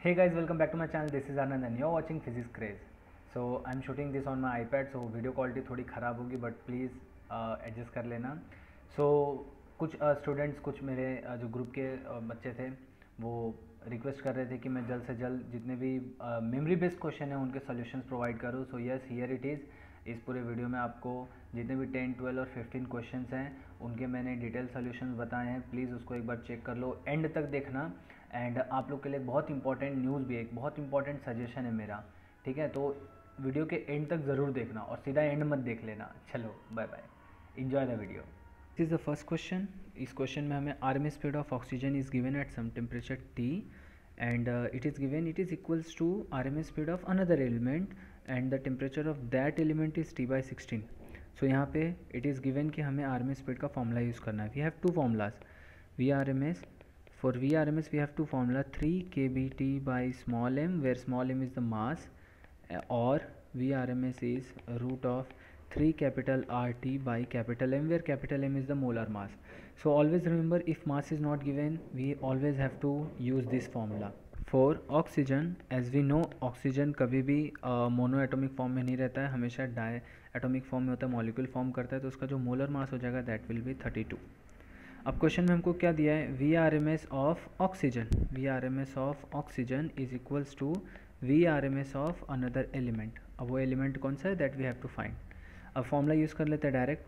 Hey guys, welcome back to my channel. This is Anand and you're watching Physics Craze. So I'm shooting this on my iPad, so video quality थोड़ी ख़राब होगी but please adjust कर लेना. So कुछ students कुछ मेरे जो group के बच्चे थे वो रिक्वेस्ट कर रहे थे कि मैं जल्द से जल्द जितने भी मेमोरी बेस्ड क्वेश्चन हैं उनके सॉल्यूशंस प्रोवाइड करूँ. So yes, here it is. इस पूरे वीडियो में आपको जितने भी 10, 12 और 15 क्वेश्चंस हैं उनके मैंने डिटेल सॉल्यूशंस बताए हैं. प्लीज़ उसको एक बार चेक कर लो, एंड तक देखना. एंड आप लोग के लिए बहुत इंपॉर्टेंट न्यूज़ भी है, एक बहुत इंपॉर्टेंट सजेशन है मेरा, ठीक है. तो वीडियो के एंड तक ज़रूर देखना और सीधा एंड मत देख लेना. चलो bye bye, enjoy the video. This is the first question. इस क्वेश्चन में हमें RMS speed of oxygen is given at some temperature T and it is given it is equals to RMS speed of another element and the temperature of that element is T/16. so यहाँ पे it is given कि हमें RMS speed का formula use करना है. we have two formulas. VRMS, for VRMS we have two formula 3 kBT by small m where small m is the mass or VRMS is root of 3 capital RT by capital M where capital M is the molar mass. So always remember, if mass is not given we always have to use this formula. For oxygen, as we know oxygen कभी भी mono atomic form में नहीं रहता है, हमेशा die atomic form में होता है, मॉलिक्यूल फॉर्म करता है. तो उसका जो मोलर मास हो जाएगा दैट विल बी 32. अब क्वेश्चन में हमको क्या दिया है, V R M S of oxygen. V R M S of oxygen is equals to V R M S of another element. अब वो एलिमेंट कौन सा है that we have to find. अब फॉर्मूला यूज़ कर लेते हैं डायरेक्ट.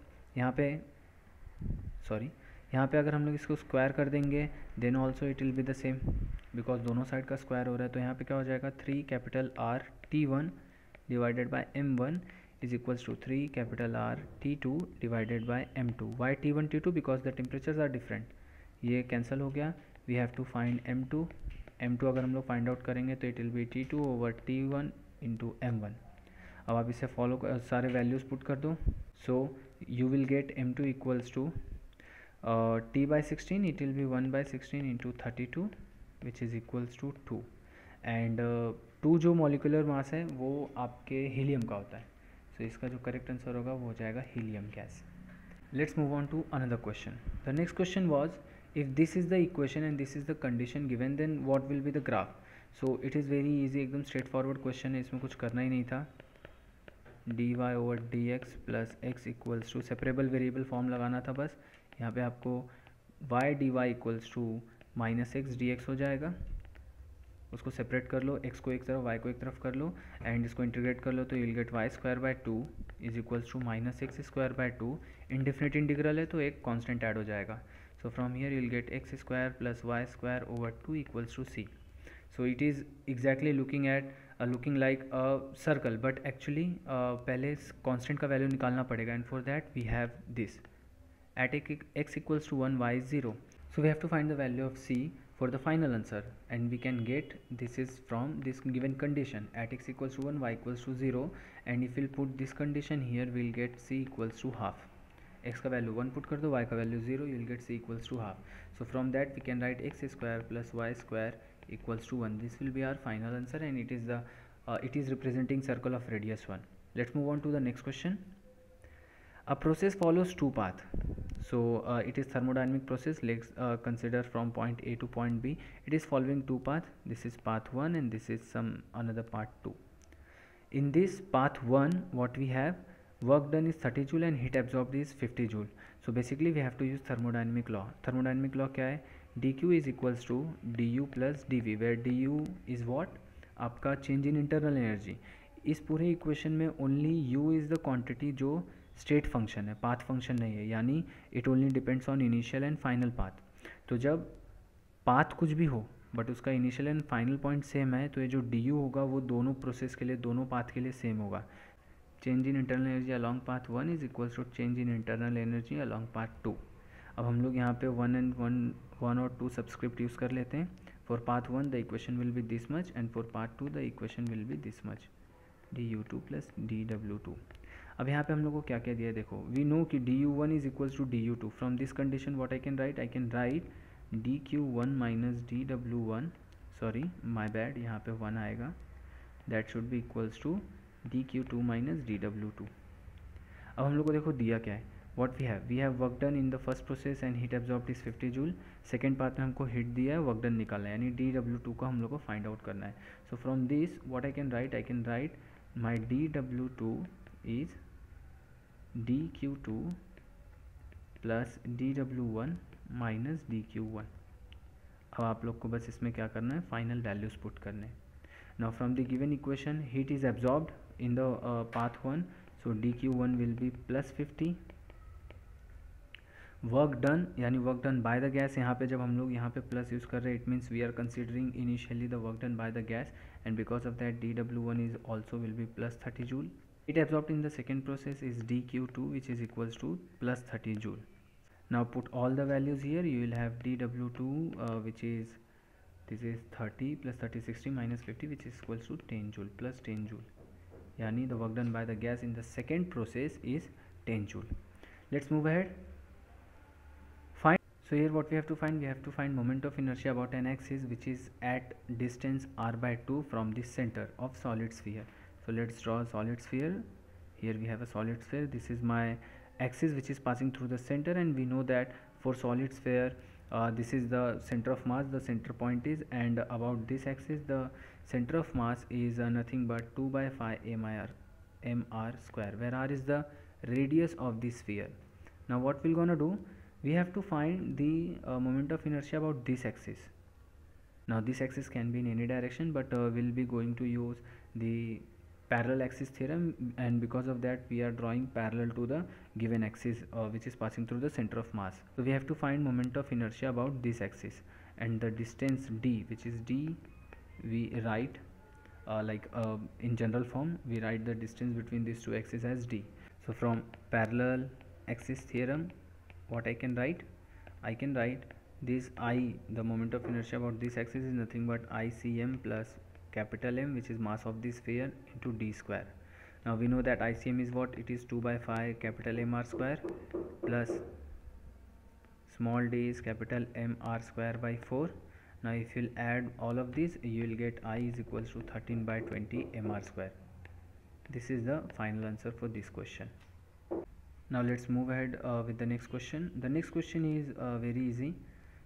यहाँ पे अगर हम लोग इसको स्क्वायर कर देंगे then also it will be the same because दोनों साइड का स्क्वायर हो रहा है. तो यहाँ पे क्या हो जाएगा, 3 capital R T1 divided by M1 is equals to 3 capital R T2 divided by M2. Why T1 T2? Because the temperatures are different. ये कैंसिल हो गया. We have to find M2. M2 अगर हम लोग फाइंड आउट करेंगे तो it will B T2 over T1 into M1. अब आप इसे फॉलो सारे वैल्यूज़ पुट कर दो. So you will get M2 equals to T/16. It will be 1/16 into 32 which is equals to 2. And 2 जो मॉलिकुलर मास है वो आपके हीलियम का होता है. सो इसका जो करेक्ट आंसर होगा वो हो जाएगा helium gas. Let's move on to another question. The next question was, if this is the equation and this is the condition given then what will be the graph. So it is very easy, एकदम straightforward question है, इसमें कुछ करना ही नहीं था. dy/dx plus x equals to separable variable form लगाना था बस. यहाँ पे आपको y dy equals to -x dx हो जाएगा. उसको सेपरेट कर लो, x को एक तरफ y को एक तरफ कर लो एंड इसको इंटीग्रेट कर लो तो you will get y² / 2 is equals to -x² / 2. Indefinite integral है तो एक कांस्टेंट ऐड हो जाएगा. So from here you will get x² + y² over 2 equals to c. So it is exactly looking like a circle but actually पहले constant का value निकालना पड़ेगा and for that we have this. At x equals to 1, y is 0. So we have to find the value of c for the final answer and we can get this is from this given condition at x equals to 1, y equals to 0. And if we'll put this condition here we'll get c equals to half. x का value 1 put कर दो, y का value 0, you will get c equals to half. So from that we can write x² plus y² equals to 1. This will be our final answer and it is representing circle of radius 1. Let's move on to the next question. A process follows two paths. So it is thermodynamic process. Let's consider from point A to point B. It is following two paths. This is path 1 and this is some another path 2. In this path 1 what we have, work done is 30 joule and heat absorbed is 50 joule. So basically we have to use thermodynamic law. Thermodynamic law क्या है, dq is equals to du plus dv where du is what, आपका change in internal energy. इस पूरे equation में only u is the quantity जो state function है, path function नहीं है, यानी it only depends on initial and final path. तो जब पाथ कुछ भी हो बट उसका initial and final point same है तो ये जो डी यू होगा वो दोनों प्रोसेस के लिए, दोनों पाथ के लिए सेम होगा. Change in internal energy along path 1 is equals to change in internal energy along path 2. अब हम लोग यहाँ पे 1 और 2 सब्सक्रिप्ट यूज़ कर लेते हैं. For path 1 the equation will be this much and for path 2 the equation will be this much, du2 plus dw2. अब यहाँ पे हम लोग को क्या क्या दिया है देखो. वी नो कि du1 is equals to du2. From this condition what I can write dq1 minus dw1, sorry my bad, यहाँ पे 1 आएगा, that should be equals to dq2 minus dw2. अब हम लोग को देखो दिया क्या है, what we have work done in the first process and heat absorbed is 50 joule. Second part में हमको हीट दिया है, वर्क डन निकालना है, यानी dW2 को हम लोग को फाइंड आउट करना है. सो from this what I can right my dW2 is dQ2 plus dW1 minus dQ1. अब आप लोग को बस इसमें क्या करना है, फाइनल वैल्यूज पुट करने. Now from the given equation heat is absorbed in the path 1, so dQ1 will be plus 50. Work done यानी work done by the gas, यहाँ पे जब हम लोग यहाँ पे प्लस यूज़ कर रहे हैं it means we are considering initially the work done by the gas, and because of that dW1 is also will be plus 30 joule. Heat absorbed in the second process is dQ2 which is equals to plus 30 joule. Now put all the values here. You will have dW2 which is, this is 30 plus 30 60 minus 50 which is equals to 10 joule plus 10 joule. Yani the work done by the gas in the second process is 10 joule. Let's move ahead. Find. So here what we have to find moment of inertia about an axis which is at distance r by 2 from the center of solid sphere. So let's draw a solid sphere. Here we have a solid sphere. This is my axis which is passing through the center, and we know that for solid sphere this is the center of mass, the center point is, and about this axis the center of mass is nothing but 2 by 5 mr square, where r is the radius of the sphere. Now what we're gonna do, we have to find the moment of inertia about this axis. Now this axis can be in any direction, but we'll be going to use the parallel axis theorem, and because of that we are drawing parallel to the given axis which is passing through the center of mass. So we have to find moment of inertia about this axis, and the distance d, which is d, we write in general form we write the distance between these two axes as d. So from parallel axis theorem what I can write this I, the moment of inertia about this axis is nothing but ICM plus capital M, which is mass of the sphere, into d square. Now we know that ICM is what, it is 2 by 5 capital M r square plus small d is capital M r square by 4. Now if you'll add all of these you will get I is equals to 13 by 20 M r square. This is the final answer for this question. Now let's move ahead with the next question. The next question is very easy.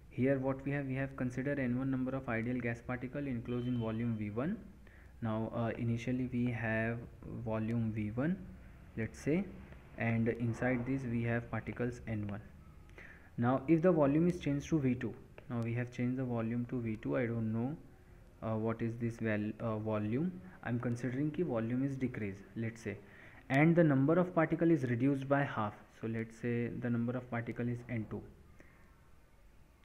Here what we have considered n1 number of ideal gas particle enclosed in volume V1. Now initially we have volume V1, let's say, and inside this we have particles n1. Now if the volume is changed to V2, now we have changed the volume to V2, I don't know what is this volume. I'm considering ki volume is decreased, let's say, and the number of particle is reduced by half. So let's say the number of particle is n2.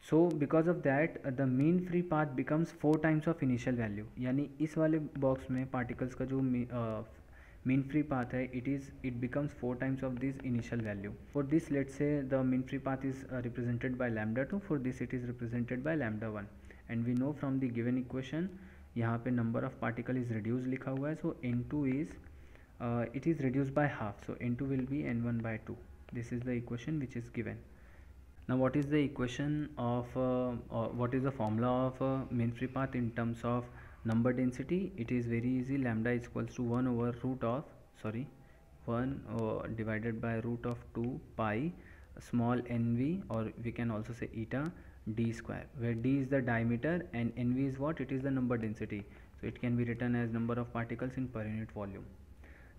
So because of that the mean free path becomes 4 times of initial value. यानी इस वाले box में particles का जो mean free path है it becomes 4 times of this initial value. For this let's say the mean free path is represented by lambda 2. For this it is represented by lambda 1, and we know from the given equation यहाँ पे number of particle is reduced लिखा हुआ है. So n2 is it is reduced by half, so n2 will be n1 by 2. This is the equation which is given. Now what is the equation of what is the formula of mean free path in terms of number density? It is very easy. Lambda is equals to 1 over root of 1 divided by root of 2 pi small nv, or we can also say eta d square, where d is the diameter and nv is what, it is the number density. So it can be written as number of particles in per unit volume.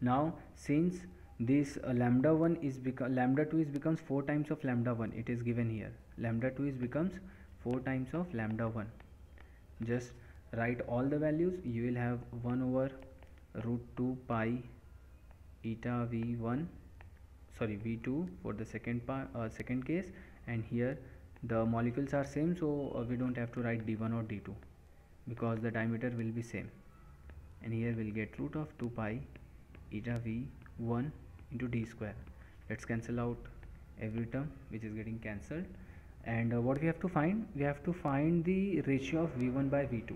Now since this lambda 1 is lambda 2 is becomes 4 times of lambda 1, it is given here. Lambda 2 is becomes 4 times of lambda 1. Just write all the values. You will have 1 over root 2 pi eta v1, sorry v2 for the second case, and here the molecules are same, so we don't have to write d1 or d2 because the diameter will be same, and here we'll get root of 2 pi eta v1 into d square. Let's cancel out every term which is getting cancelled, and what we have to find, we have to find the ratio of v1 by v2.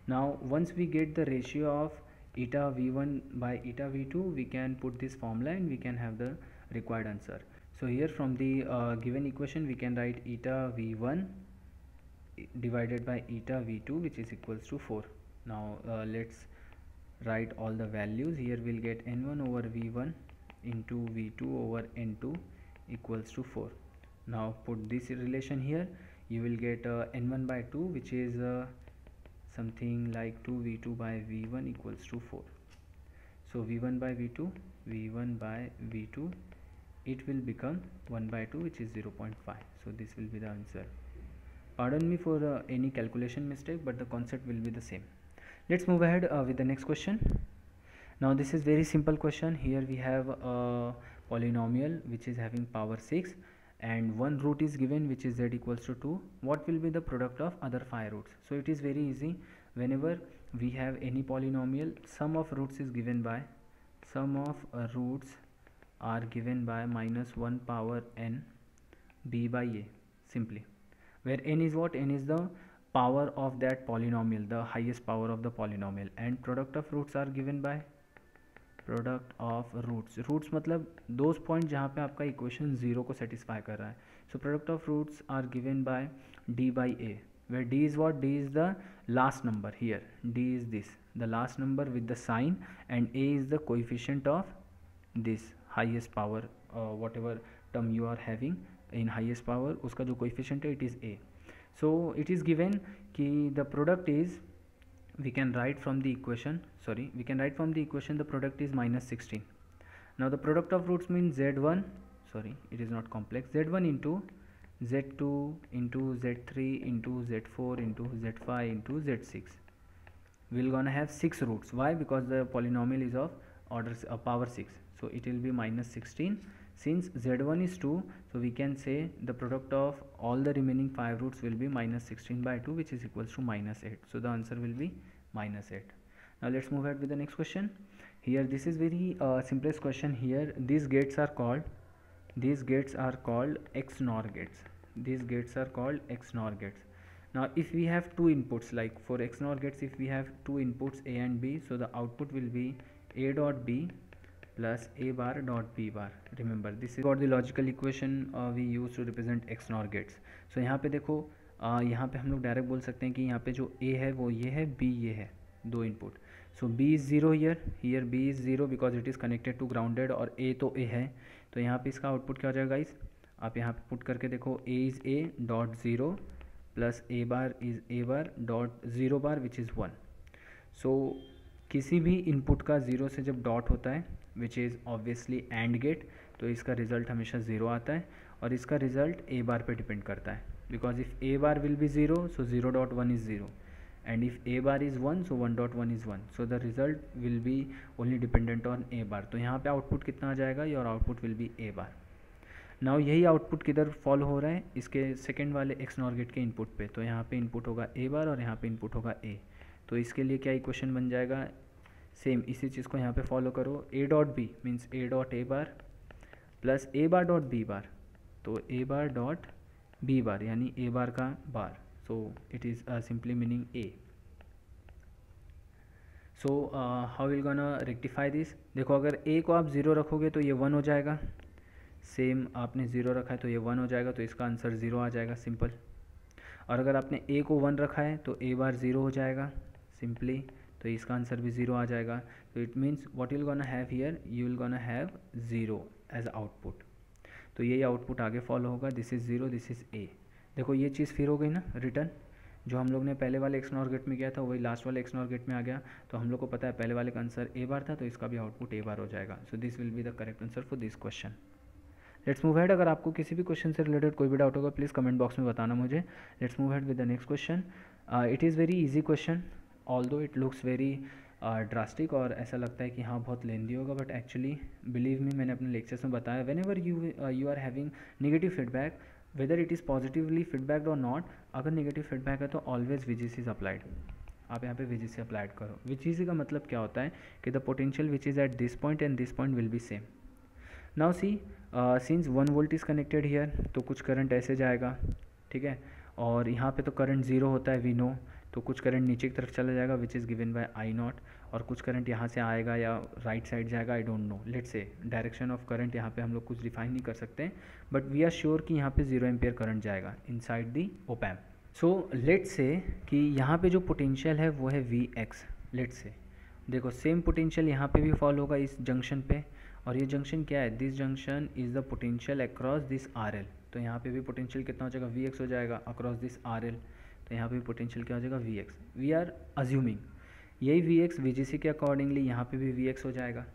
Now once we get the ratio of eta v1 by eta v2, we can put this formula and we can have the required answer. So here from the given equation we can write eta v1 divided by eta v2, which is equals to 4. Now let's write all the values. Here we'll get n1 over v1 into v2 over n2 equals to 4. Now put this relation here, you will get n1 by 2, which is something like 2v2 by v1 equals to 4. So v1 by v2, it will become 1 by 2, which is 0.5. So this will be the answer. Pardon me for any calculation mistake, but the concept will be the same. Let's move ahead with the next question. Now this is very simple question. Here we have a polynomial which is having power 6 and one root is given, which is z equals to 2. What will be the product of other 5 roots? So it is very easy. Whenever we have any polynomial, sum of roots is given by minus 1 power n b by a, simply, where n is what? N is the power of that polynomial, the highest power of the polynomial, and product of roots are given by product of roots मतलब those point जहाँ पे आपका equation 0 को satisfy कर रहा है. So product of roots are given by D by A, where D is what? D is the last number. Here D is this the last number with the sign and A is the coefficient of this highest power, whatever term you are having in highest power, उसका जो coefficient है it is A. So it is given कि the product is, we can write from the equation the product is minus 16. Now the product of roots means z1, it is not complex, z1 into z2 into z3 into z4 into z5 into z6. We're gonna have 6 roots. Why? Because the polynomial is of order power 6, so it will be minus 16. Since z1 is 2, so we can say the product of all the remaining 5 roots will be minus 16 by 2, which is equals to minus 8. So the answer will be minus 8. Now let's move ahead with the next question. Here this is very simplest question. Here these gates are called XNOR gates. These gates are called XNOR gates. Now if we have two inputs, like for XNOR gates, if we have two inputs A and B, so the output will be A dot B plus A bar dot B bar. Remember, this is got the logical equation we use to represent XNOR gates. So यहाँ पे देखो, यहाँ पे हम लोग direct बोल सकते हैं कि यहाँ पे जो A है वो ये है, B ये है, दो input. So B is 0 here B is 0 because it is connected to grounded, और A तो A है, तो यहाँ पे इसका आउटपुट क्या हो जाएगा गाइस? आप यहाँ पे पुट करके देखो, A is A dot 0 plus A bar is A bar dot 0 bar which is 1. सो किसी भी इनपुट का 0 से जब डॉट होता है, which is obviously AND gate, तो इसका रिजल्ट हमेशा 0 आता है, और इसका रिजल्ट A बार पे डिपेंड करता है. Because if A bar will be 0, so 0 dot 1 is 0, and if A bar is 1, so 1 dot 1 is 1. So the result will be only dependent on A bar. तो यहाँ पे आउटपुट कितना आ जाएगा? Your output will be A bar. Now यही output किधर follow हो रहा है? इसके सेकेंड वाले XNOR गेट के इनपुट पे. तो यहाँ पे इनपुट होगा A bar और यहाँ पे इनपुट होगा A. तो इसके लिए क्या इक्वेशन बन जाएगा? सेम इसी चीज़ को यहाँ पे फॉलो करो. A dot B means A dot A bar plus A bar dot B bar. तो A bar dot B bar यानी A bar का बार. So it is simply meaning A. So how we gonna rectify this? देखो, अगर A को आप 0 रखोगे तो ये 1 हो जाएगा. सेम आपने 0 रखा है तो ये 1 हो जाएगा, तो इसका आंसर 0 आ जाएगा, सिंपल. और अगर आपने A को 1 रखा है तो A बार 0 हो जाएगा सिंपली, तो इसका आंसर भी 0 आ जाएगा. तो it means what you will gonna have here, you will gonna have 0 as output. तो यही आउटपुट आगे फॉलो होगा. This is 0, this is A. देखो ये चीज़ फिर हो गई ना रिटर्न. जो हम लोग ने पहले वाले XNOR गेट में किया था वही लास्ट वाले XNOर गेट में आ गया. तो हम लोग को पता है पहले वाले का आंसर A बार था, तो इसका भी आउटपुट A बार हो जाएगा. So this will be the correct answer for this question. Let's move head. अगर आपको किसी भी क्वेश्चन से रिलेटेड कोई भी डाउट होगा प्लीज़ कमेंट बॉक्स में बताना मुझे. Let's move head with the next question. It is very easy question, although it looks very drastic, और ऐसा लगता है कि हाँ बहुत लेंदी होगा, बट एक्चुअली बिलीव मी, मैंने अपने लेक्चर्स में बताया, whenever you are having negative feedback, whether it is positively feedback और नॉट, अगर नेगेटिव फीडबैक है तो ऑलवेज VGC इज़ अप्लाइड. आप यहाँ पे VGC अप्लाइड करो. VGC का मतलब क्या होता है कि the potential which is at this point and this point will be same. Now see, since 1 volt is connected here, तो कुछ करंट ऐसे जाएगा, ठीक है, और यहाँ पे तो करंट 0 होता है, वी नो, तो कुछ करंट नीचे की तरफ चला जाएगा which is given by I0, और कुछ करंट यहाँ से आएगा या राइट साइड जाएगा, I don't know. Let's say direction of current यहाँ पे हम लोग कुछ डिफाइन नहीं कर सकते, बट वी आर श्योर कि यहाँ पे 0 एम्पियर करंट जाएगा inside the op amp. So let's say कि यहाँ पे जो पोटेंशियल है वो है Vx. लेट्स से देखो सेम पोटेंशियल यहाँ पे भी फॉलो होगा इस जंक्शन पे, और ये जंक्शन क्या है, this junction is the potential across this R L. तो यहाँ पे भी पोटेंशियल कितना हो जाएगा, वी एक्स हो जाएगा अक्रॉस दिस आर एल। तो यहाँ पे भी पोटेंशियल क्या हो जाएगा, V x. We are assuming यही V x V G C के अकॉर्डिंगली यहाँ पे भी वी एक्स हो जाएगा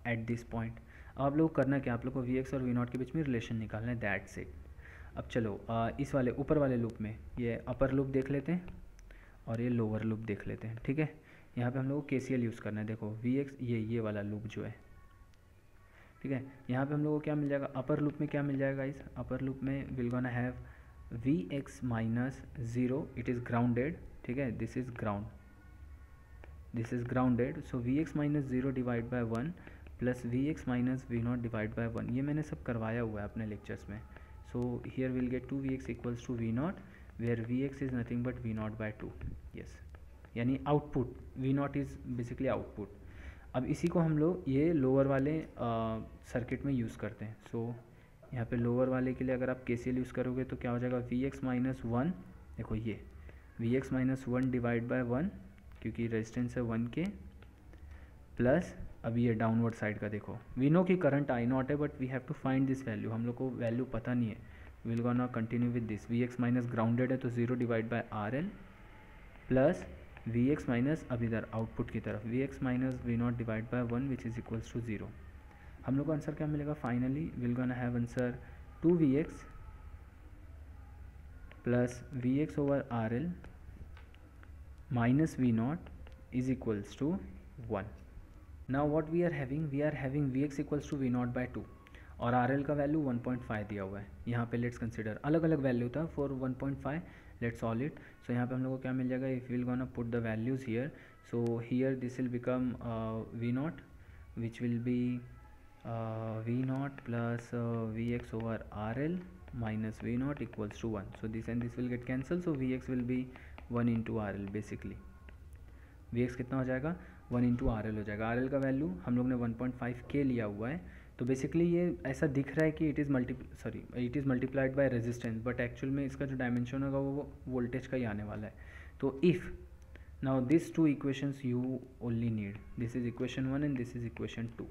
एट दिस पॉइंट। अब आप लोग करना क्या, आप लोग को वी एक्स और वी नॉट के बीच में रिलेशन निकालना है, दैट्स इट। अब चलो इस वाले ऊपर वाले लूप में ये अपर लूप देख लेते हैं और ये लोअर लूप देख लेते हैं, ठीक है। यहाँ पे हम लोग को KCL यूज़ करना है। देखो वी एक्स ये वाला लूप जो है, ठीक है। यहाँ पे हम लोग को क्या मिल जाएगा, अपर लूप में क्या मिल जाएगा इस अपर लूप में, will gonna have V x minus zero, it is grounded, ठीक है, this is ground, this is grounded. So V x minus zero divide by one plus V x minus V not divide by one, ये मैंने सब करवाया हुआ है अपने lectures में। So here will get 2vx equals to V not where vx is nothing but V not by two, yes, यानी output V not is basically output. अब इसी को हम लोग ये लोअर वाले सर्किट में यूज़ करते हैं। सो यहाँ पे लोअर वाले के लिए अगर आप KCL यूज़ करोगे तो क्या हो जाएगा, वी एक्स माइनस वन, देखो ये V x minus one divide by one, क्योंकि रेजिस्टेंस है 1 के, प्लस अब ये डाउनवर्ड साइड का देखो, वी नो कि करंट आई नॉट है but we have to find this value, हम लोग को वैल्यू पता नहीं है। Will gonna continue with this, V x minus grounded है तो zero divide by R L plus V x minus, अब इधर आउटपुट की तरफ V x minus V not divide by one which is equals to zero. हम लोग को answer क्या मिलेगा finally, will gonna have answer 2vx plus V x over R L minus V not is equals to 1. Now what we are having vx equals to v naught by 2 और RL का value 1.5 दिया हुआ है। यहाँ पे let's consider अलग अलग value था for 1.5, let's solve it. So यहाँ पे हम लोग को क्या मिल जाएगा, if will gonna put the values here, so here this will become v not which will be v not plus vx over RL minus v not equals to 1. So this and this will get cancel, so vx will be 1 into RL basically. Vx कितना हो जाएगा, 1 into RL हो जाएगा। RL का value हम लोग ने 1.5K लिया हुआ है, तो बेसिकली ये ऐसा दिख रहा है कि it is multiplied by resistance, but actual में इसका जो डायमेंशन होगा वो वोल्टेज का ही आने वाला है। तो if now this two equations you only need, this is equation 1 and this is equation 2।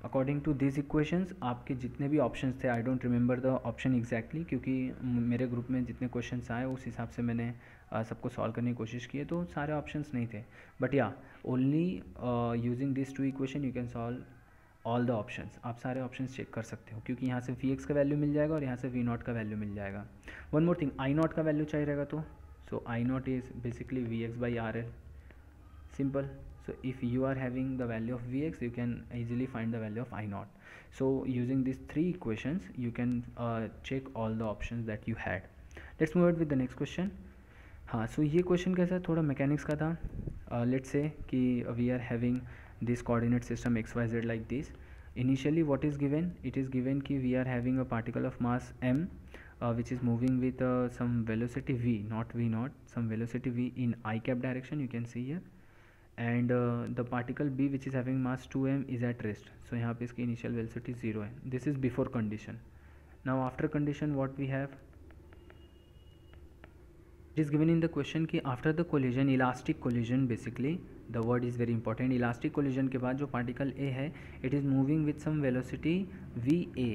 According to this equations आपके जितने भी ऑप्शंस थे, I don't remember the option exactly, क्योंकि मेरे ग्रुप में जितने क्वेश्चंस आए उस हिसाब से मैंने सबको सॉल्व करने की कोशिश की है, तो सारे ऑप्शंस नहीं थे। बट या only using this two equation you can solve all the options. आप सारे ऑप्शंस चेक कर सकते हो, क्योंकि यहाँ से वी एक्स का वैल्यू मिल जाएगा और यहाँ से वी नॉट का वैल्यू मिल जाएगा। One more thing, I naught का वैल्यू चाहिए रहेगा तो so I naught is basically V X by R L, simple. So if you are having the value of Vx, you can easily find the value of I naught. So using these three equations you can check all the options that you had. Let's move on with the next question. हाँ, so ये question कैसा है, थोड़ा mechanics का था। Let's say कि we are having this coordinate system X Y Z like this. Initially what is given, it is given कि we are having a particle of mass m which is moving with some velocity v, not v naught, some velocity v in I cap direction, you can see here, and the particle b which is having mass 2m is at rest. So यहाँ पे इसकी initial velocity 0 है. This is before condition. Now after condition what we have, it is given in the question कि after the collision, elastic collision basically, the word is very important, elastic collision के बाद जो particle a है it is moving with some velocity va,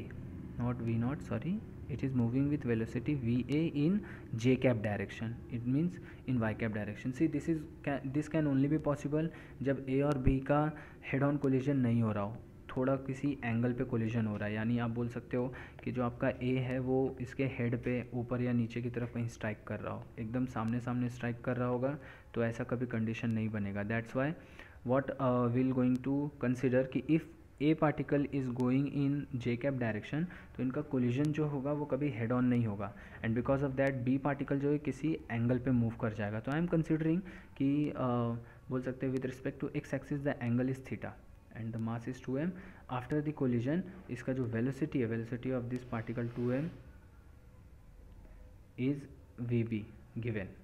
not v naught, sorry, it is moving with velocity va in j cap direction, it means in y cap direction. See this can only be possible जब a और b का head on collision नहीं हो रहा हो, थोड़ा किसी angle पे कोलिजन हो रहा है, यानी आप बोल सकते हो कि जो आपका ए है वो इसके हेड पे ऊपर या नीचे की तरफ कहीं स्ट्राइक कर रहा हो, एकदम सामने सामने स्ट्राइक कर रहा होगा, तो ऐसा कभी कंडीशन नहीं बनेगा. That's why what will going to consider कि if a particle is going in J cap direction, तो इनका कोलिजन जो होगा वो कभी हेड ऑन नहीं होगा, and because of that B particle जो है किसी एंगल पे मूव कर जाएगा. तो आई एम कंसिडरिंग कि बोल सकते हैं with respect to X axis the angle is theta and the mass is 2m. after the collision इसका जो velocity है, velocity of this particle 2m is vb given.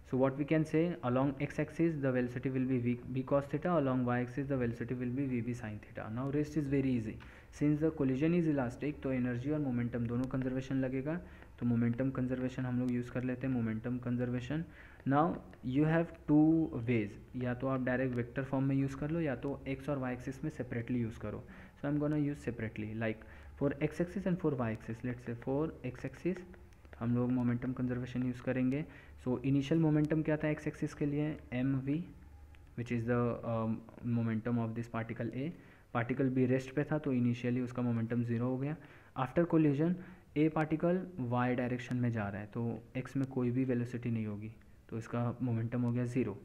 So what we can say, along x axis the velocity will be v cos theta, along y axis the velocity will be vb sin theta. Now rest is very easy, since the collision is elastic तो energy और momentum दोनों conservation लगेगा, तो momentum conservation हम लोग use कर लेते हैं, momentum conservation. Now you have two ways, या तो आप डायरेक्ट वेक्टर फॉर्म में यूज़ कर लो या तो एक्स और वाई एक्सिस में सेपरेटली यूज़ करो. So I am gonna use separately, like for X axis and for Y axis. Let's say for X axis हम लोग मोमेंटम कंजर्वेशन यूज़ करेंगे. सो इनिशियल मोमेंटम क्या था एक्स एक्सिस के लिए, M V, which is the momentum of this particle A. Particle B rest पे था तो इनिशियली उसका मोमेंटम ज़ीरो हो गया. After collision A particle Y direction में जा रहा है तो एक्स में कोई भी वेलोसिटी नहीं होगी तो इसका मोमेंटम हो गया ज़ीरो.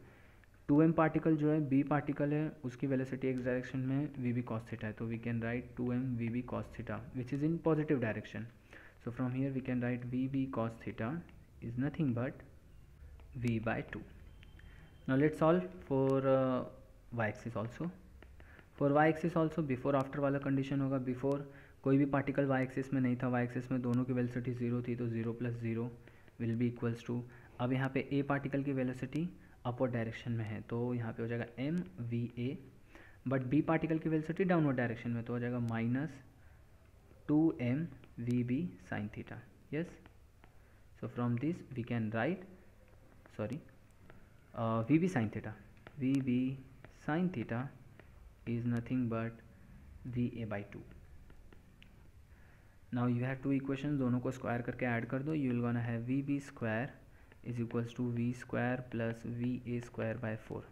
2m पार्टिकल जो है बी पार्टिकल है उसकी वेलोसिटी एक्स डायरेक्शन में वी बी कॉस थीटा है तो we can write 2m V B cos theta which is in positive direction. So from here we can write V B cos theta is nothing but v by 2. Now let's solve for y-axis also. For y-axis also before after वाला condition होगा. Before कोई भी particle y-axis में नहीं था, y-axis में दोनों की वेलोसिटी ज़ीरो थी तो 0 + 0 विल बी इक्वल्स टू. अब यहाँ पे a पार्टिकल की वेलोसिटी अपवर्ड डायरेक्शन में है तो यहाँ पे हो जाएगा M V A, but b particle की वेलोसिटी डाउनवर्ड डायरेक्शन में तो हो जाएगा -2m V B sine theta. Yes, so from this we can write VB sin theta. VB sin theta is nothing but VA by 2. Now you have two equations, दोनों को square करके add कर दो. You will gonna have VB square is equals to V square plus VA square by 4.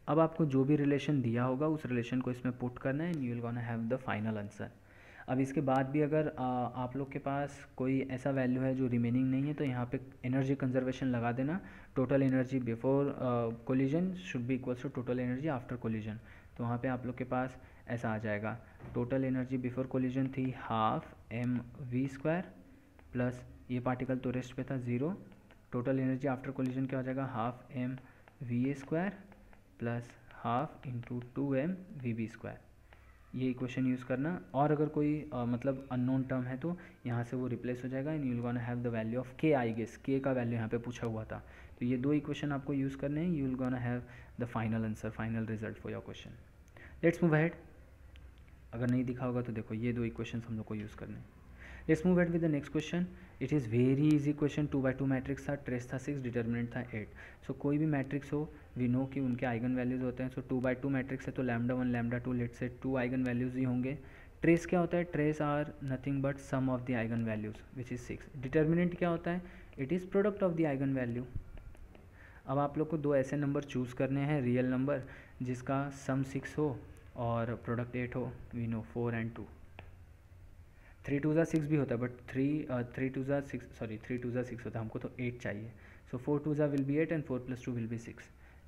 अब आपको जो भी relation दिया होगा उस रिलेशन को इसमें पुट करना है and you will gonna have the final answer. अब इसके बाद भी अगर आप लोग के पास कोई ऐसा वैल्यू है जो रिमेनिंग नहीं है तो यहाँ पे एनर्जी कंजर्वेशन लगा देना. Total energy before collision should be equals to total energy after collision. तो वहाँ पे आप लोग के पास ऐसा आ जाएगा. टोटल एनर्जी बिफोर कोलिजन थी half M V square plus ये पार्टिकल तो रेस्ट पे था zero. Total energy after collision क्या हो जाएगा, half M V A square plus half into 2m V B square. ये इक्वेशन यूज़ करना. और अगर कोई मतलब अननोन टर्म है तो यहाँ से वो रिप्लेस हो जाएगा and you will gonna have the value of K. I guess के का वैल्यू यहाँ पे पूछा हुआ था तो ये दो इक्वेशन आपको यूज़ करने हैं. You will gonna have the final answer, final result for your question. Let's move ahead. अगर नहीं दिखा होगा तो देखो ये दो इक्वेशन हम लोग को यूज़ करने हैं. Let's move ahead with the next question. It is very easy question. 2x2 matrix था, ट्रेस था 6, डिटर्मिनेंट था 8. सो कोई भी मैट्रिक्स हो वी नो कि उनके आइगन वैल्यूज़ होते हैं. सो 2x2 मैट्रिक्स है तो λ1 λ2 लेट से 2 आइगन वैल्यूज़ ही होंगे. ट्रेस क्या होता है, trace are nothing but sum of the eigen values which is 6. Determinant क्या होता है, it is product of the eigen value. अब आप लोग को दो ऐसे नंबर चूज़ करने हैं, रियल नंबर जिसका सम 6 हो और प्रोडक्ट 8 हो. We know 4 and 2. 3 2 6 भी होता है बट 3 2 6 होता है, हमको तो 8 चाहिए. So 4 2 will be 8 and 4 + 2 will be 6.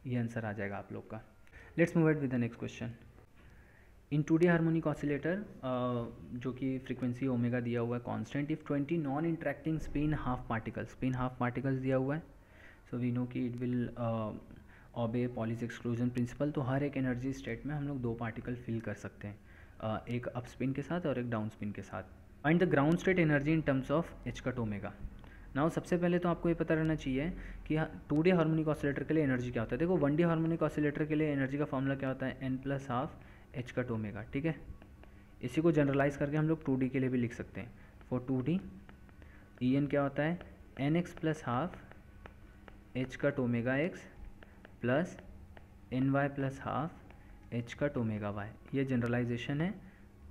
ये आंसर आ जाएगा आप लोग का. Let's move ahead with the next question. In 2D harmonic oscillator जो कि फ्रीक्वेंसी ओमेगा दिया हुआ है constant, if 20 non interacting spin half particles दिया हुआ है. सो वी नो कि it will obey Pauli's exclusion principle. तो हर एक एनर्जी स्टेट में हम लोग दो पार्टिकल फिल कर सकते हैं, एक अप स्पिन के साथ और एक डाउन स्पिन के साथ. Find the ground state energy in terms of h cut omega. Now सबसे पहले तो आपको ये पता रहना चाहिए कि 2D हार्मोनिक ऑसिलेटर के लिए एनर्जी क्या होता है. देखो 1D हार्मोनिक ऑसिलेटर के लिए एनर्जी का फॉर्मूला क्या होता है, n+12 h कट ओमेगा. ठीक है, इसी को जनरलाइज करके हम लोग 2D के लिए भी लिख सकते हैं. फॉर 2D En क्या होता है, nx + ½ h cut omega x plus ny + ½ h cut omega y. ये जनरलाइजेशन है,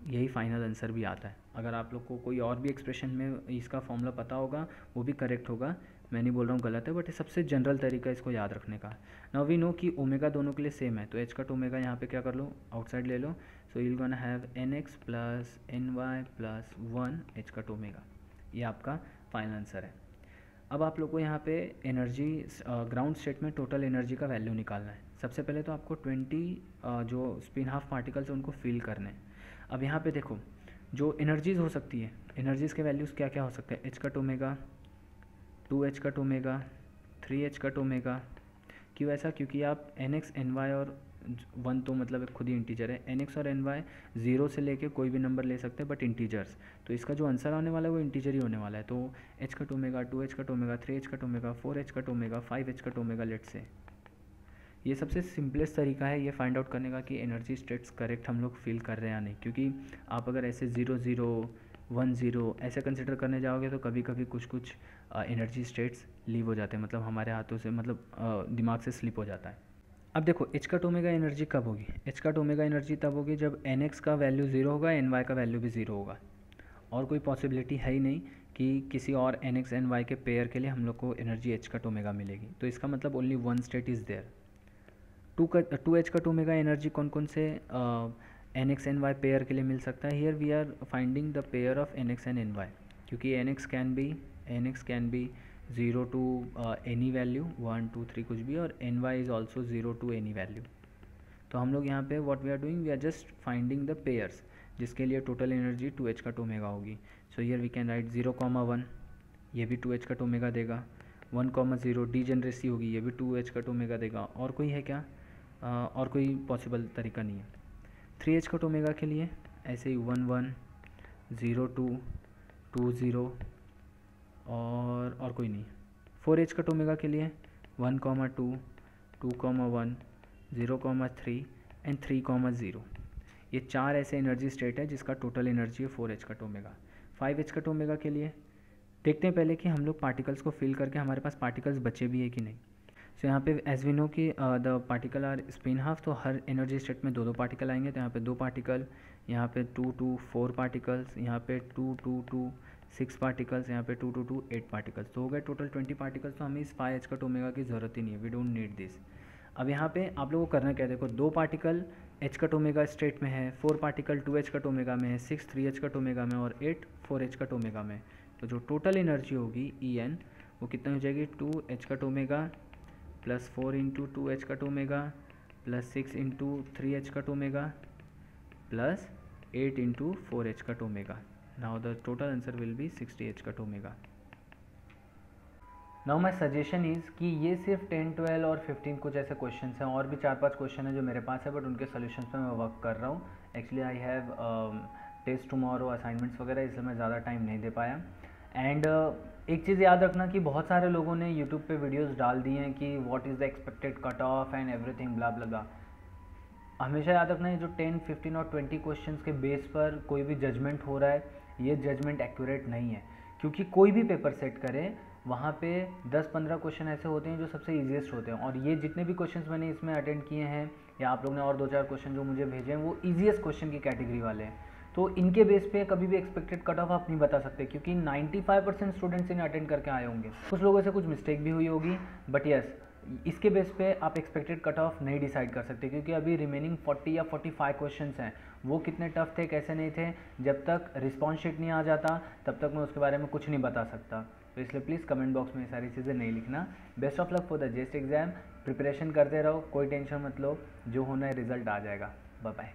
यही फाइनल आंसर भी आता है. अगर आप लोग को कोई और भी एक्सप्रेशन में इसका फॉर्मूला पता होगा वो भी करेक्ट होगा, मैं नहीं बोल रहा हूँ गलत है, बट ये सबसे जनरल तरीका इसको याद रखने का. नाउ वी नो कि ओमेगा दोनों के लिए सेम है तो एच कट ओमेगा यहाँ पे क्या कर लो, आउटसाइड ले लो. So you will gonna have nx + ny + 1 H cut omega. ये आपका फाइनल आंसर है. अब आप लोग को यहाँ पे एनर्जी ग्राउंड स्टेट में टोटल एनर्जी का वैल्यू निकालना है. सबसे पहले तो आपको 20 जो स्पिन हाफ पार्टिकल्स हैं उनको फील करने हैं. अब यहाँ पे देखो जो एनर्जीज़ हो सकती है, एनर्जीज़ के वैल्यूज़ क्या क्या हो सकते हैं, H cut omega, 2 H cut omega, 3 H cut omega. क्यों ऐसा, क्योंकि आप nx ny और 1 तो मतलब खुद ही इंटीजर है, nx और ny 0 से लेके कोई भी नंबर ले सकते हैं बट इंटीजर्स. तो इसका जो आंसर आने वाला है वो इंटीजर ही होने वाला है. तो H cut omega, 2 H cut omega, 3 H cut omega, 4 H cut omega, 5 H cut omega let's say. ये सबसे सिंपलेस्ट तरीका है ये फाइंड आउट करने का कि एनर्जी स्टेट्स करेक्ट हम लोग फील कर रहे हैं या नहीं. क्योंकि आप अगर ऐसे 0 0 1 0 ऐसे कंसिडर करने जाओगे तो कभी कभी कुछ एनर्जी स्टेट्स लीव हो जाते हैं, मतलब हमारे हाथों से, मतलब दिमाग से स्लिप हो जाता है। अब देखो एच कट ओमेगा एनर्जी कब होगी? एच कट ओमेगा एनर्जी तब होगी जब एन एक्स का वैल्यू ज़ीरो होगा, एन वाई का वैल्यू भी ज़ीरो होगा, और कोई पॉसिबिलिटी है ही नहीं कि किसी और एन एक्स एन वाई के पेयर के लिए हम लोग को एनर्जी एच कट ओमेगा मिलेगी। तो इसका मतलब only one state is there. Two H cut omega energy कौन कौन से N X N Y pair के लिए मिल सकता है? Here we are finding the pair of N X and N Y, क्योंकि N X can be 0 to any value 1 2 3 कुछ भी, और N Y is also 0 to any value. तो हम लोग यहाँ पे what we are doing, we are just finding the pairs जिसके लिए total energy 2h cut omega होगी। So here we can write 0,1, ये भी 2h कट ओमेगा देगा। 1,0 डीजेनरेसी होगी, ये भी 2h कट ओमेगा देगा। और कोई है क्या? और कोई पॉसिबल तरीका नहीं है। 3h कट ओमेगा के लिए ऐसे ही 1 1 0 2 2 0, और कोई नहीं। 4h कट ओमेगा के लिए 1,2 2,1 0,3 एंड 3,0। ये 4 ऐसे एनर्जी स्टेट है जिसका टोटल एनर्जी है 4h cut omega. 5h cut omega के लिए देखते हैं पहले कि हम लोग पार्टिकल्स को फिल करके हमारे पास पार्टिकल्स बचे भी है कि नहीं। सो यहाँ पे एज वी नो कि the particle are spin half, तो हर एनर्जी स्टेट में 2 पार्टिकल आएंगे। तो यहाँ पे 2 पार्टिकल, यहाँ पे 2 2 4 पार्टिकल्स, यहाँ पे 2 2 2 6 पार्टिकल्स, यहाँ पे 2 2 2 8 पार्टिकल्स। तो हो गए टोटल 20 पार्टिकल्स। तो हमें इस 5h कट ओमेगा की ज़रूरत ही नहीं है, वी डोंट नीड दिस। अब यहाँ पे आप लोगों को करना क्या है, देखो 2 particle H cut omega state में है, 4 पार्टिकल 2h कट ओमेगा में है, 6 3h कट ओमेगा में, और 8 4h कट ओमेगा में। तो जो टोटल एनर्जी होगी ई एन वो कितना हो जाएगी, 2h cut omega plus 4 into 2h cut omega plus 6 into 3h cut omega plus 8 into 4h cut omega. Now the total answer will be 60h cut omega. Now my suggestion is कि ये सिर्फ 10 12 और 15 कुछ ऐसे question हैं, और भी 4-5 question हैं जो मेरे पास है, बट उनके सोल्यूशन पे मैं वर्क कर रहा हूँ। Actually I have test tomorrow, assignments वगैरह, इसलिए मैं ज़्यादा टाइम नहीं दे पाया। एंड एक चीज़ याद रखना कि बहुत सारे लोगों ने यूट्यूब पे वीडियोस डाल दी हैं कि what is the expected cut off and everything blah blah blah. हमेशा याद रखना है जो 10 15 और 20 क्वेश्चंस के बेस पर कोई भी जजमेंट हो रहा है, ये जजमेंट एक्यूरेट नहीं है, क्योंकि कोई भी पेपर सेट करें वहाँ पे 10-15 क्वेश्चन ऐसे होते हैं जो सबसे ईजीएस्ट होते हैं, और ये जितने भी क्वेश्चंस मैंने इसमें अटेंड किए हैं, या आप लोग ने और 2-4 क्वेश्चन जो मुझे भेजे हैं, वो ईजीएस्ट क्वेश्चन की कैटेगरी वाले हैं। तो इनके बेस पे कभी भी एक्सपेक्टेड कट ऑफ आप नहीं बता सकते, क्योंकि 95% स्टूडेंट्स इन्हें अटेंड करके आए होंगे। कुछ लोगों से कुछ मिस्टेक भी हुई होगी, बट यस इसके बेस पे आप एक्सपेक्टेड कट ऑफ नहीं डिसाइड कर सकते, क्योंकि अभी रिमेनिंग 40 या 45 क्वेश्चंस हैं। वो कितने टफ थे, कैसे नहीं थे, जब तक रिस्पॉन्स शीट नहीं आ जाता तब तक मैं उसके बारे में कुछ नहीं बता सकता। तो इसलिए प्लीज़ कमेंट बॉक्स में ये सारी चीज़ें नहीं लिखना। Best of luck for the JEST exam. Preparation करते रहो, कोई टेंशन मत लो, जो होना है रिजल्ट आ जाएगा। Bye bye.